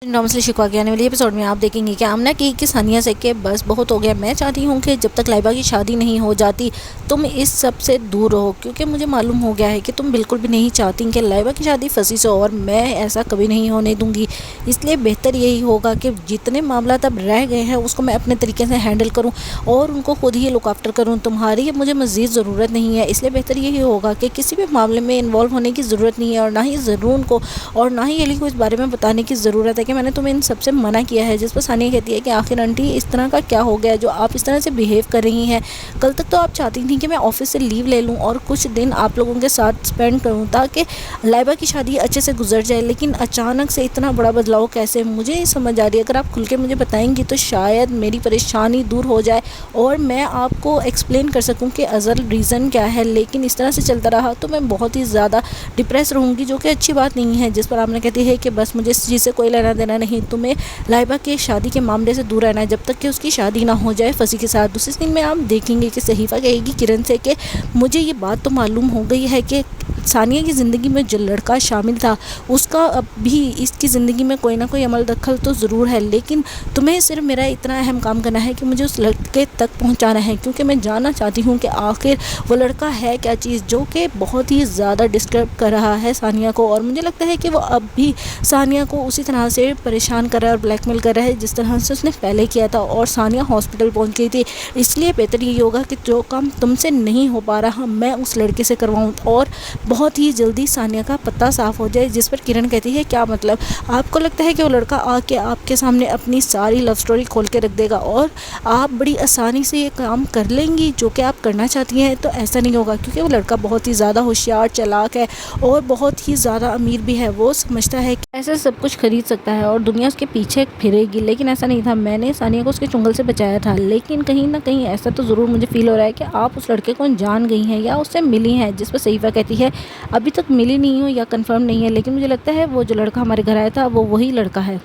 नॉर्मसली शिकवा के आने वाली एपिसोड में आप देखेंगे कि आमना की सानिया से कि बस बहुत हो गया। मैं चाहती हूँ कि जब तक लाइबा की शादी नहीं हो जाती तुम इस सब से दूर रहो, क्योंकि मुझे मालूम हो गया है कि तुम बिल्कुल भी नहीं चाहती कि लाइबा की शादी फंसी से, और मैं ऐसा कभी नहीं होने दूंगी। इसलिए बेहतर यही होगा कि जितने मामला अब रह गए हैं उसको मैं अपने तरीके से हैंडल करूँ और उनको खुद ही लुक आफ्टर करूँ। तुम्हारी मुझे मज़ीद ज़रूरत नहीं है, इसलिए बेहतर यही होगा कि किसी भी मामले में इन्वॉल्व होने की ज़रूरत नहीं है, और ना ही ज़रून को और ना ही अली को इस बारे में बताने की ज़रूरत है कि मैंने तुम्हें इन सबसे मना किया है। जिस पर सानिया कहती है कि आखिर आंटी इस तरह का क्या हो गया जो आप इस तरह से बिहेव कर रही हैं। कल तक तो आप चाहती थी कि मैं ऑफिस से लीव ले लूं और कुछ दिन आप लोगों के साथ स्पेंड करूं ताकि लाइबा की शादी अच्छे से गुजर जाए, लेकिन अचानक से इतना बड़ा बदलाव कैसे, मुझे ये समझ आ रही है। अगर आप खुल के मुझे बताएंगी तो शायद मेरी परेशानी दूर हो जाए और मैं आपको एक्सप्लेन कर सकूँ कि असल रीज़न क्या है। लेकिन इस तरह से चलता रहा तो मैं बहुत ही ज़्यादा डिप्रेस रहूँगी, जो कि अच्छी बात नहीं है। जिस पर आपने कहती है कि बस मुझे इस चीज़ से कोई लेना देना नहीं, तुम्हें लाइबा के शादी के मामले से दूर रहना है जब तक कि उसकी शादी ना हो जाए फसी के साथ। दूसरे दिन में आप देखेंगे कि सहीफ़ा कहेगी किरण से कि मुझे ये बात तो मालूम हो गई है कि सानिया की ज़िंदगी में जो लड़का शामिल था उसका अब भी इसकी ज़िंदगी में कोई ना कोई अमल दखल तो ज़रूर है, लेकिन तुम्हें सिर्फ मेरा इतना अहम काम करना है कि मुझे उस लड़के तक पहुंचाना है, क्योंकि मैं जानना चाहती हूं कि आखिर वो लड़का है क्या चीज़ जो कि बहुत ही ज़्यादा डिस्टर्ब कर रहा है सानिया को। और मुझे लगता है कि वो अब भी सानिया को उसी तरह से परेशान कर रहा है और ब्लैकमेल कर रहा है जिस तरह से उसने पहले किया था। और सानिया हॉस्पिटल पहुँच गई थी, इसलिए बेहतर यही होगा कि जो काम तुमसे नहीं हो पा रहा मैं उस लड़के से करवाऊँ और बहुत ही जल्दी सानिया का पत्ता साफ हो जाए। जिस पर किरण कहती है क्या मतलब, आपको लगता है कि वो लड़का आके आपके सामने अपनी सारी लव स्टोरी खोल के रख देगा और आप बड़ी आसानी से ये काम कर लेंगी जो कि आप करना चाहती हैं? तो ऐसा नहीं होगा, क्योंकि वो लड़का बहुत ही ज़्यादा होशियार चालाक है और बहुत ही ज़्यादा अमीर भी है। वो समझता है कि ऐसा सब कुछ खरीद सकता है और दुनिया उसके पीछे फिरेगी, लेकिन ऐसा नहीं था। मैंने सानिया को उसके चुंगल से बचाया था, लेकिन कहीं ना कहीं ऐसा तो ज़रूर मुझे फील हो रहा है कि आप उस लड़के को जान गई हैं या उससे मिली हैं। जिस पर सहीफ़ा कहती है अभी तक मिली नहीं हूँ या कंफर्म नहीं है, लेकिन मुझे लगता है वो जो लड़का हमारे घर आया था वो वही लड़का है।